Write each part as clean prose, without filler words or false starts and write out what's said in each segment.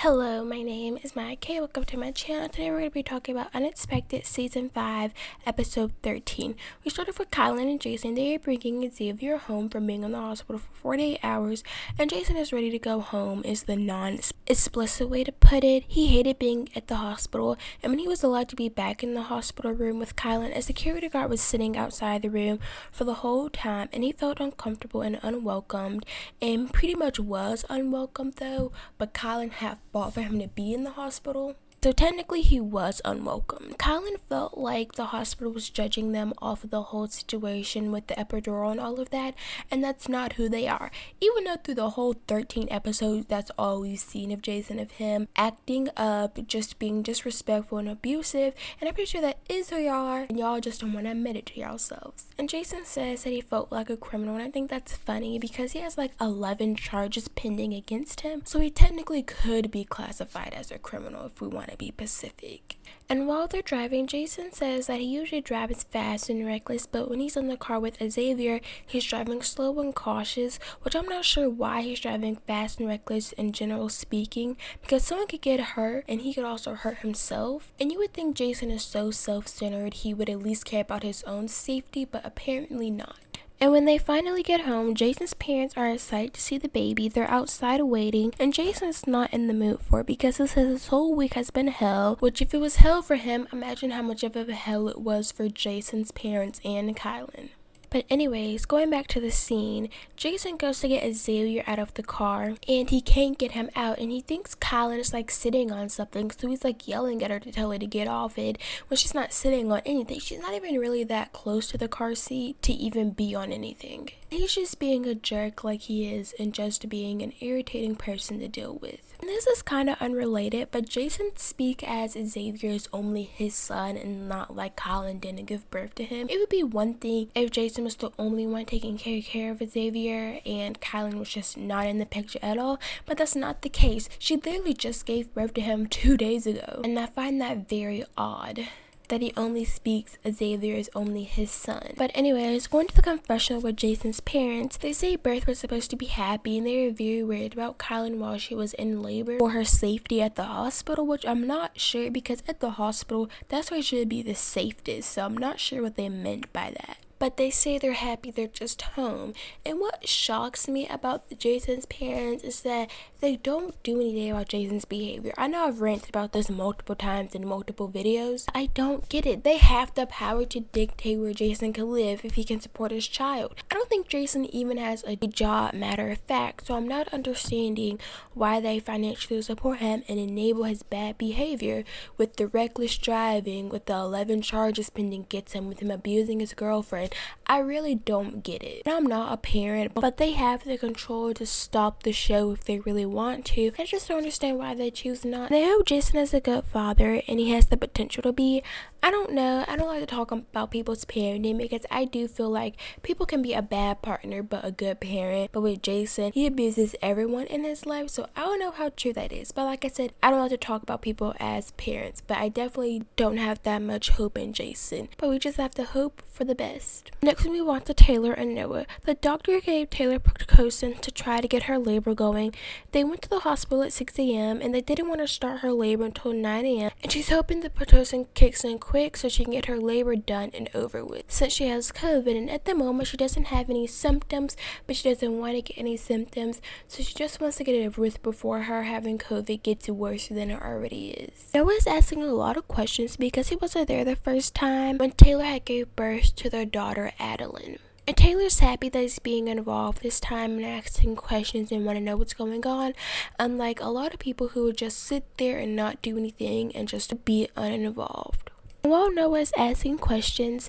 Hello, my name is Mike. Welcome to my channel. Today we're going to be talking about Unexpected Season 5, Episode 13. We started with Kylan and Jason. They are bringing Xavier home from being in the hospital for 48 hours, and Jason is ready to go home is the non-explicit way to put it. He hated being at the hospital, and when he was allowed to be back in the hospital room with Kylan, a security guard was sitting outside the room for the whole time, and he felt uncomfortable and unwelcomed, and pretty much was unwelcome though, but Kylan had fought for him to be in the hospital. So technically he was unwelcome. Kylan felt like the hospital was judging them off of the whole situation with the epidural and all of that, and that's not who they are. Even though through the whole 13 episodes, that's all we've seen of Jason, of him acting up, just being disrespectful and abusive, and I'm pretty sure that is who y'all are, and y'all just don't want to admit it to yourselves. And Jason says that he felt like a criminal, and I think that's funny because he has like 11 charges pending against him, so he technically could be classified as a criminal if we want to be Pacific. And while they're driving, Jason says that he usually drives fast and reckless, but when he's in the car with Xavier, he's driving slow and cautious, which I'm not sure why he's driving fast and reckless in general speaking, because someone could get hurt and he could also hurt himself. And you would think Jason is so self-centered he would at least care about his own safety, but apparently not. And when they finally get home, Jason's parents are excited to see the baby. They're outside waiting, and Jason's not in the mood for it because he says his whole week has been hell, which if it was hell for him, imagine how much of a hell it was for Jason's parents and Kylan. But anyways, going back to the scene, Jason goes to get Xavier out of the car, and he can't get him out, and he thinks Kylan is like sitting on something, so he's like yelling at her to tell her to get off it, when she's not sitting on anything. She's not even really that close to the car seat to even be on anything. He's just being a jerk like he is, and just being an irritating person to deal with. And this is kind of unrelated, but Jason speaks as Xavier is only his son and not like Kylan didn't give birth to him. It would be one thing if Jason was the only one taking care of Xavier and Kylan was just not in the picture at all, but that's not the case. She literally just gave birth to him 2 days ago, and I find that very odd that he only speaks Xavier is only his son. But anyways, going to the confessional with Jason's parents, they say birth was supposed to be happy, and they were very worried about Kylan while she was in labor for her safety at the hospital, which I'm not sure, because at the hospital that's where it should be the safest, so I'm not sure what they meant by that. But they say they're happy they're just home. And what shocks me about Jason's parents is that they don't do anything about Jason's behavior. I know I've ranted about this multiple times in multiple videos. I don't get it. They have the power to dictate where Jason can live if he can support his child. I don't think Jason even has a job, matter of fact, so I'm not understanding why they financially support him and enable his bad behavior with the reckless driving, with the 11 charges pending against him, with him abusing his girlfriend. I really don't get it. I'm not a parent, but they have the control to stop the show if they really want to. I just don't understand why they choose not. They hope Jason is a good father and he has the potential to be. I don't know. I don't like to talk about people's parenting because I do feel like people can be a bad partner but a good parent. But with Jason, he abuses everyone in his life, so I don't know how true that is. But like I said, I don't like to talk about people as parents, but I definitely don't have that much hope in Jason. But we just have to hope for the best. Next we move on to Taylor and Noah. The doctor gave Taylor Pitocin to try to get her labor going. They went to the hospital at 6 a.m. and they didn't want to start her labor until 9 a.m. and she's hoping the Pitocin kicks in quick so she can get her labor done and over with, since she has COVID, and at the moment she doesn't have any symptoms, but she doesn't want to get any symptoms, so she just wants to get it over with before her having COVID gets worse than it already is. Noah is asking a lot of questions because he wasn't there the first time when Taylor had gave birth to their daughter Adeline. And Taylor's happy that he's being involved this time and asking questions and want to know what's going on, unlike a lot of people who would just sit there and not do anything and just be uninvolved. While Noah is asking questions,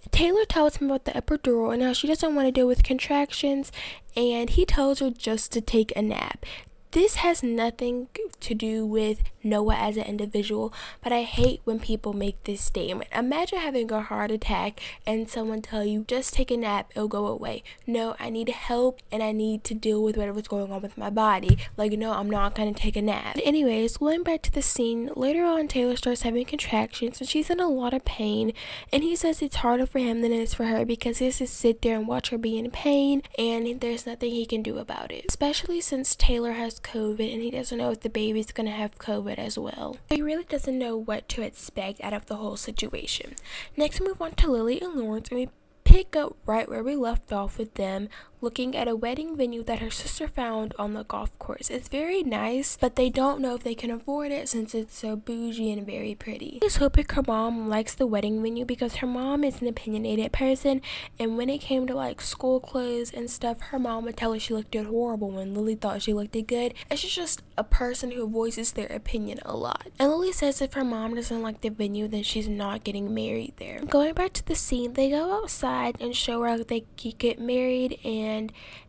Taylor tells him about the epidural and how she doesn't want to deal with contractions, and he tells her just to take a nap. This has nothing to do with Noah as an individual, but I hate when people make this statement. Imagine having a heart attack and someone tell you, just take a nap, it'll go away. No, I need help and I need to deal with whatever's going on with my body. Like, no, I'm not gonna take a nap. But anyways, going back to the scene, later on Taylor starts having contractions and she's in a lot of pain, and he says it's harder for him than it is for her because he has to sit there and watch her be in pain and there's nothing he can do about it, especially since Taylor has COVID, and he doesn't know if the baby's gonna have COVID as well. He really doesn't know what to expect out of the whole situation. Next, we move on to Lilly and Lawrence, and we pick up right where we left off with them looking at a wedding venue that her sister found on the golf course. It's very nice, but they don't know if they can afford it since it's so bougie and very pretty. I just hope her mom likes the wedding venue because her mom is an opinionated person, and when it came to like school clothes and stuff, her mom would tell her she looked horrible when Lilly thought she looked good. And she's just a person who voices their opinion a lot. And Lilly says if her mom doesn't like the venue, then she's not getting married there. Going back to the scene, they go outside and show her how they get married, and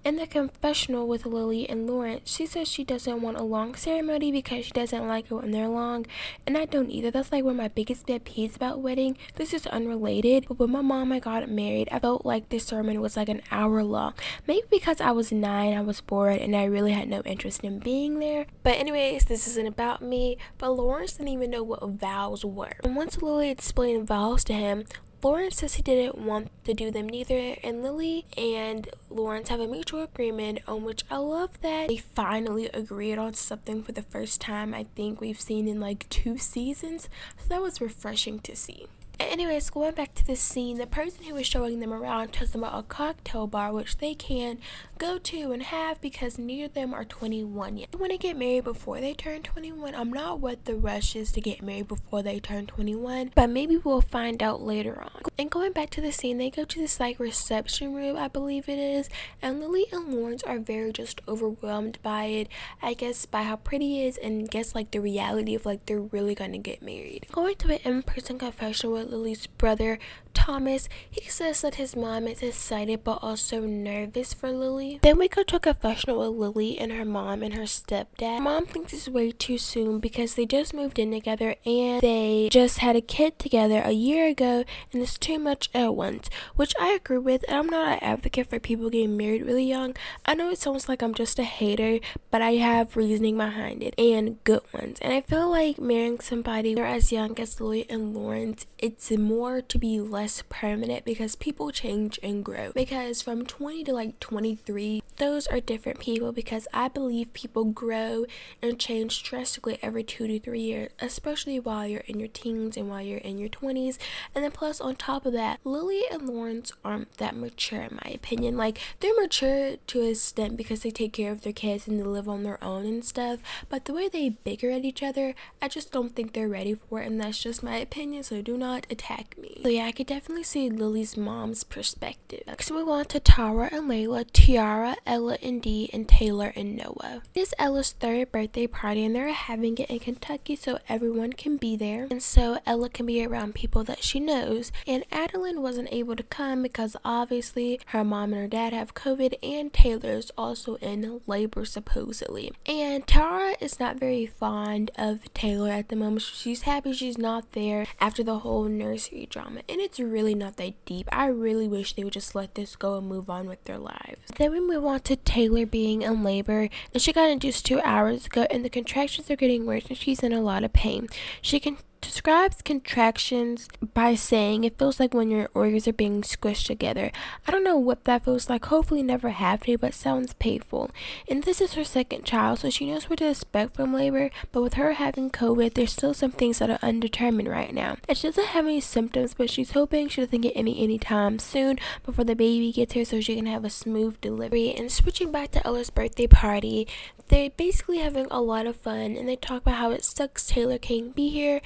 in the confessional with Lilly and Lawrence, she says she doesn't want a long ceremony because she doesn't like it when they're long, and I don't either. That's like one of my biggest pet peeves about wedding. This is unrelated, but when my mom and I got married, I felt like the ceremony was like an hour long. Maybe because I was 9, I was bored, and I really had no interest in being there. But anyways, this isn't about me, but Lawrence didn't even know what vows were. And once Lilly explained vows to him, Lawrence says he didn't want to do them neither, and Lilly and Lawrence have a mutual agreement on which I love that they finally agreed on something for the first time I think we've seen in like 2 seasons, so that was refreshing to see. Anyways, going back to the scene, the person who was showing them around tells them about a cocktail bar which they can go to and have because neither of them are 21 yet. They want to get married before they turn 21. I'm not what the rush is to get married before they turn 21, but maybe we'll find out later on. And going back to the scene, they go to this like reception room, I believe it is, and Lilly and Lawrence are very just overwhelmed by it, I guess by how pretty it is, and guess like the reality of like they're really gonna get married. Going to an in-person confession with Lily's brother Thomas, he says that his mom is excited but also nervous for Lilly. Then we go to a confessional with Lilly and her mom and her stepdad. Mom thinks it's way too soon because they just moved in together and they just had a kid together a year ago, and it's too much at once, which I agree with. I'm not an advocate for people getting married really young. I know it sounds like I'm just a hater, but I have reasoning behind it and good ones. And I feel like marrying somebody as young as Lilly and Lawrence, it's more to be less permanent because people change and grow. Because from 20 to like 23, those are different people, because I believe people grow and change drastically every 2 to 3 years, especially while you're in your teens and while you're in your 20s. And then plus on top of that, Lilly and Lawrence aren't that mature in my opinion. Like they're mature to an extent because they take care of their kids and they live on their own and stuff, but the way they bicker at each other, I just don't think they're ready for it, and that's just my opinion, so do not attack me. So yeah, I could definitely see Lily's mom's perspective. Next we want to Tara and Layla, Tiara, Ella and Dee, and Taylor and Noah. It is Ella's 3rd birthday party and they're having it in Kentucky so everyone can be there, and so Ella can be around people that she knows. And Adeline wasn't able to come because obviously her mom and her dad have COVID, and Taylor's also in labor supposedly. And Tara is not very fond of Taylor at the moment. She's happy she's not there after the whole nursery drama, and it's really not that deep. I really wish they would just let this go and move on with their lives. Then we move on to Taylor being in labor, and she got induced 2 hours ago, and the contractions are getting worse and she's in a lot of pain. She describes contractions by saying it feels like when your organs are being squished together. I don't know what that feels like, hopefully never have to, but sounds painful. And this is her 2nd child, so she knows what to expect from labor, but with her having COVID, there's still some things that are undetermined right now. And she doesn't have any symptoms, but she's hoping she doesn't get any time soon before the baby gets here so she can have a smooth delivery. And switching back to Ella's birthday party, they're basically having a lot of fun, and they talk about how it sucks Taylor can't be here,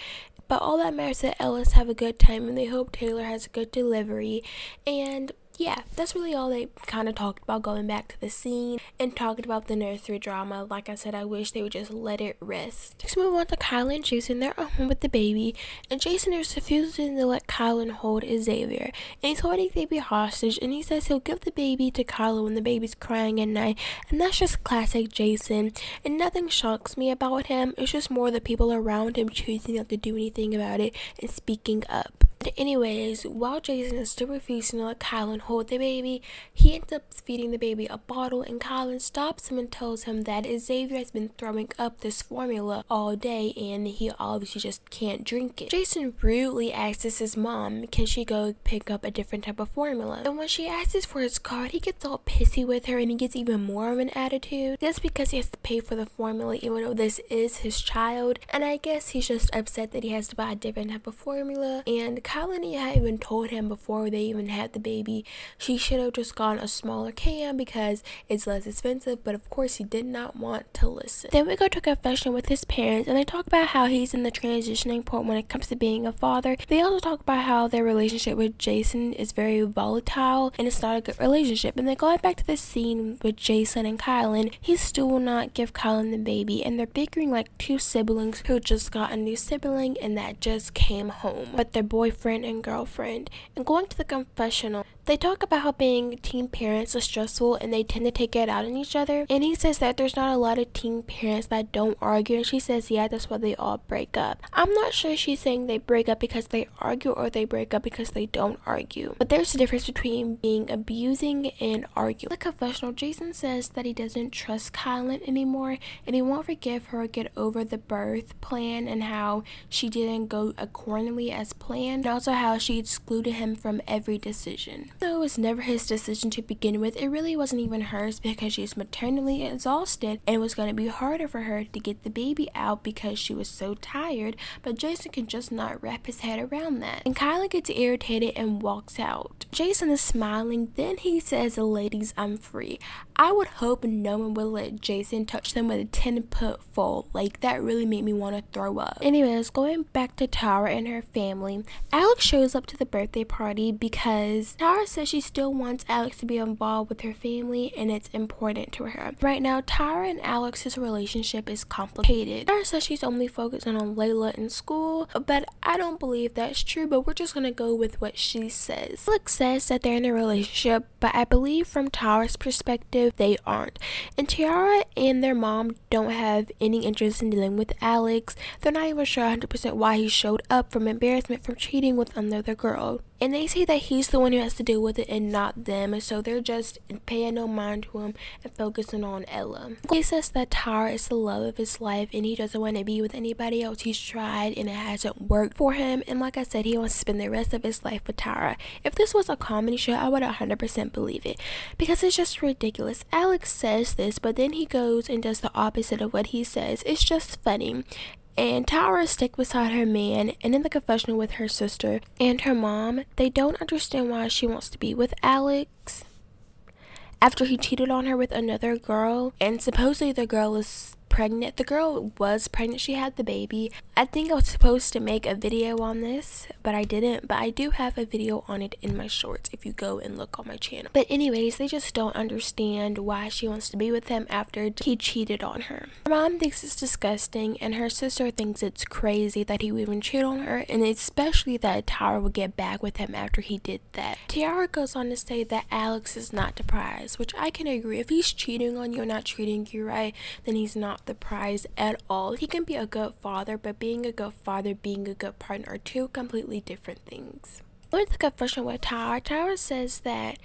but all that matters is that Ellis have a good time and they hope Taylor has a good delivery. And yeah, that's really all they kind of talked about, going back to the scene and talking about the nursery drama. Like I said, I wish they would just let it rest. Next, we move on to Kyla and Jason. They're at home with the baby, and Jason is refusing to let Kyla hold Xavier, and he's holding the baby hostage, and he says he'll give the baby to Kyla when the baby's crying at night, and that's just classic Jason, and nothing shocks me about him. It's just more the people around him choosing not to do anything about it and speaking up. But anyways, while Jason is still refusing to let Kylan hold the baby, he ends up feeding the baby a bottle, and Kylan stops him and tells him that Xavier has been throwing up this formula all day and he obviously just can't drink it. Jason rudely asks his mom, can she go pick up a different type of formula? And when she asks for his card, he gets all pissy with her and he gets even more of an attitude. That's because he has to pay for the formula even though this is his child, and I guess he's just upset that he has to buy a different type of formula. And Kylan had even told him before they even had the baby she should have just gotten a smaller can because it's less expensive, but of course he did not want to listen. Then we go to a confession with his parents and they talk about how he's in the transitioning point when it comes to being a father. They also talk about how their relationship with Jason is very volatile and it's not a good relationship. And then going back to the scene with Jason and Kylan, he still will not give Kylan the baby, and they're bickering like two siblings who just got a new sibling and that just came home, but their boyfriend and girlfriend. And going to the confessional, they talk about how being teen parents is stressful and they tend to take it out on each other. And he says that there's not a lot of teen parents that don't argue. And she says, yeah, that's why they all break up. I'm not sure she's saying they break up because they argue or they break up because they don't argue. But there's a difference between being abusing and arguing. In the confessional, Jason says that he doesn't trust Kylan anymore and he won't forgive her or get over the birth plan and how she didn't go accordingly as planned, and also how she excluded him from every decision. Though it was never his decision to begin with, it really wasn't even hers because she's maternally exhausted and it was going to be harder for her to get the baby out because she was so tired, but Jason can just not wrap his head around that. And Kyla gets irritated and walks out. Jason is smiling, then he says, ladies, I'm free. I would hope no one would let Jason touch them with a 10-foot fall. Like, that really made me want to throw up. Anyways, going back to Tara and her family, Alex shows up to the birthday party because Tara says she still wants Alex to be involved with her family and it's important to her. Right now, Tara and Alex's relationship is complicated. Tara says she's only focusing on Layla in school, but I don't believe that's true, but we're just gonna go with what she says. Alex says that they're in a relationship, but I believe from Tara's perspective, they aren't. And Tiara and their mom don't have any interest in dealing with Alex. They're not even sure 100% why he showed up from embarrassment from cheating with another girl. And they say that he's the one who has to deal with it and not them, and so they're just paying no mind to him and focusing on Ella. He says that Tara is the love of his life and he doesn't want to be with anybody else. He's tried and it hasn't worked for him, and like I said, he wants to spend the rest of his life with Tara. If this was a comedy show, I would 100% believe it because it's just ridiculous. Alex says this, but then he goes and does the opposite of what he says. It's just funny. And Tara stick beside her man, and in the confessional with her sister and her mom, they don't understand why she wants to be with Alex after he cheated on her with another girl, and supposedly the girl is pregnant. The girl was pregnant. She had the baby. I think I was supposed to make a video on this, but I didn't. But I do have a video on it in my shorts if you go and look on my channel. But anyways, they just don't understand why she wants to be with him after he cheated on her. Her mom thinks it's disgusting, and her sister thinks it's crazy that he would even cheat on her, and especially that Tara would get back with him after he did that. Tiara goes on to say that Alex is not the prize, which I can agree. If he's cheating on you or not treating you right, then he's not the prize at all. He can be a good father, but being a good father, being a good partner are two completely different things. With the confession with Tara says that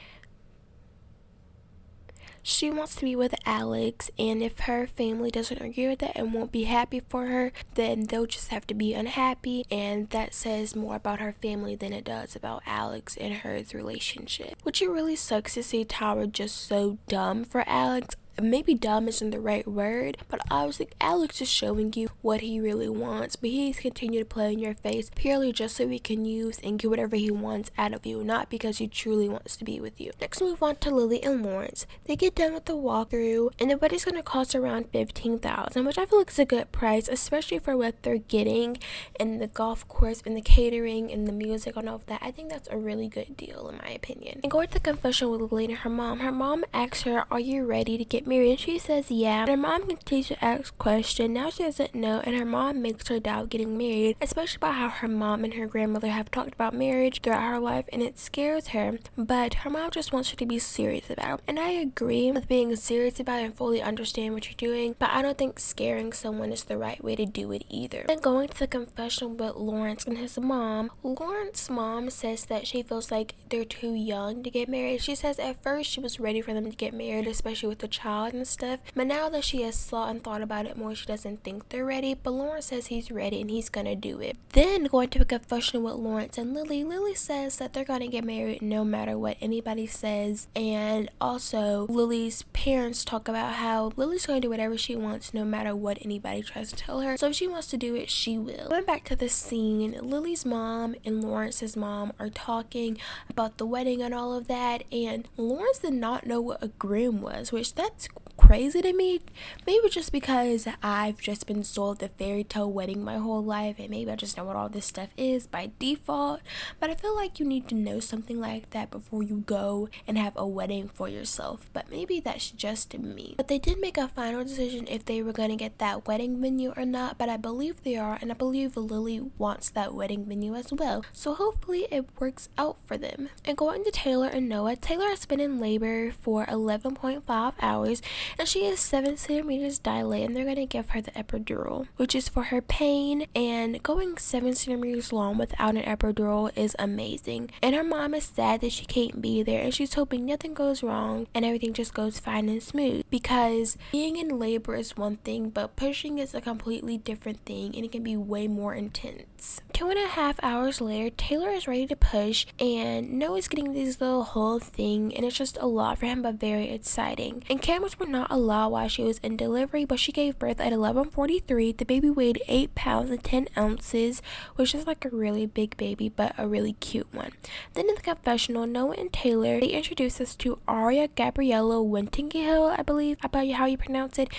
she wants to be with Alex, and if her family doesn't agree with that and won't be happy for her, then they'll just have to be unhappy, and that says more about her family than it does about Alex and her relationship. Which it really sucks to see Tara just so dumb for Alex. Maybe dumb isn't the right word, but obviously Alex is showing you what he really wants, but he's continued to play in your face purely just so he can use and get whatever he wants out of you, not because he truly wants to be with you. Next, move on to Lilly and Lawrence. They get done with the walkthrough, and the wedding's gonna cost around $15,000, which I feel like is a good price, especially for what they're getting, and the golf course, and the catering, and the music, and all of that. I think that's a really good deal in my opinion. And going to the confession with Lilly and her mom asks her, "Are you ready to get married? And she says yeah. And her mom continues to ask questions. Now she doesn't know, and her mom makes her doubt getting married, especially about how her mom and her grandmother have talked about marriage throughout her life, and it scares her. But her mom just wants her to be serious about it. And I agree with being serious about it and fully understand what you're doing, but I don't think scaring someone is the right way to do it either. Then going to the confession with Lawrence and his mom, Lawrence's mom says that she feels like they're too young to get married. She says at first she was ready for them to get married, especially with the child and stuff, but now that she has thought about it more, she doesn't think they're ready. But Lawrence says he's ready and he's gonna do it. Then going to a confession with Lawrence and Lilly, Lilly says that they're gonna get married no matter what anybody says, and also Lily's parents talk about how Lily's going to do whatever she wants no matter what anybody tries to tell her, so if she wants to do it, she will. Going back to the scene, Lily's mom and Lawrence's mom are talking about the wedding and all of that, and Lawrence did not know what a groom was, which that's crazy to me. Maybe just because I've just been sold the fairy tale wedding my whole life, and maybe I just know what all this stuff is by default, but I feel like you need to know something like that before you go and have a wedding for yourself. But maybe that's just me. But they did make a final decision if they were going to get that wedding venue or not, but I believe they are, and I believe Lily wants that wedding venue as well, so hopefully it works out for them. And going to Taylor and Noah, Taylor has been in labor for 11.5 hours, and she is 7 centimeters dilated, and they're going to give her the epidural, which is for her pain, and going 7 centimeters long without an epidural is amazing. And her mom is sad that she can't be there, and she's hoping nothing goes wrong and everything just goes fine and smooth, because being in labor is one thing, but pushing is a completely different thing, and it can be way more intense. 2.5 hours later, Taylor is ready to push, and Noah's getting this little whole thing, and it's just a lot for him, but very exciting. And cameras were not allowed while she was in delivery, but she gave birth at 11:43. The baby weighed 8 pounds and 10 ounces, which is like a really big baby, but a really cute one. Then in the confessional, Noah and Taylor, they introduced us to Aria Gabriella Wintingill, I believe, about how you pronounce it,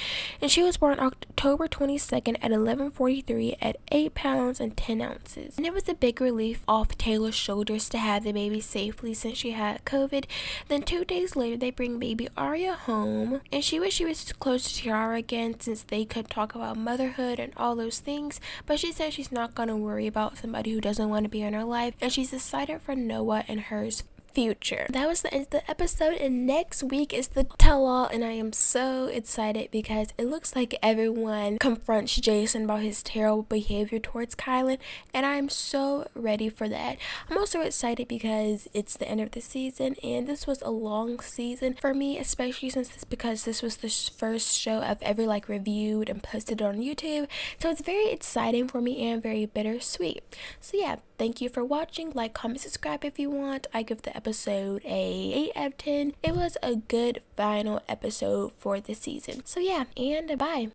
and she was born October 22nd at 11:43 at 8 pounds and 10 ounces. And it was a big relief off Taylor's shoulders to have the baby safely since she had COVID. Then 2 days later, they bring baby Aria home, and she wished she was close to Tiara again since they could talk about motherhood and all those things, but she said she's not going to worry about somebody who doesn't want to be in her life, and she's excited for Noah and hers future. That was the end of the episode, and next week is the tell-all, and I am so excited because it looks like everyone confronts Jason about his terrible behavior towards Kylan, and I'm so ready for that. I'm also excited because it's the end of the season, and this was a long season for me, especially because this was the first show I've ever reviewed and posted on YouTube, so it's very exciting for me and very bittersweet. So yeah, thank you for watching. Like, comment, subscribe if you want. I give the episode a 8 out of 10. It was a good final episode for the season. So yeah, and bye.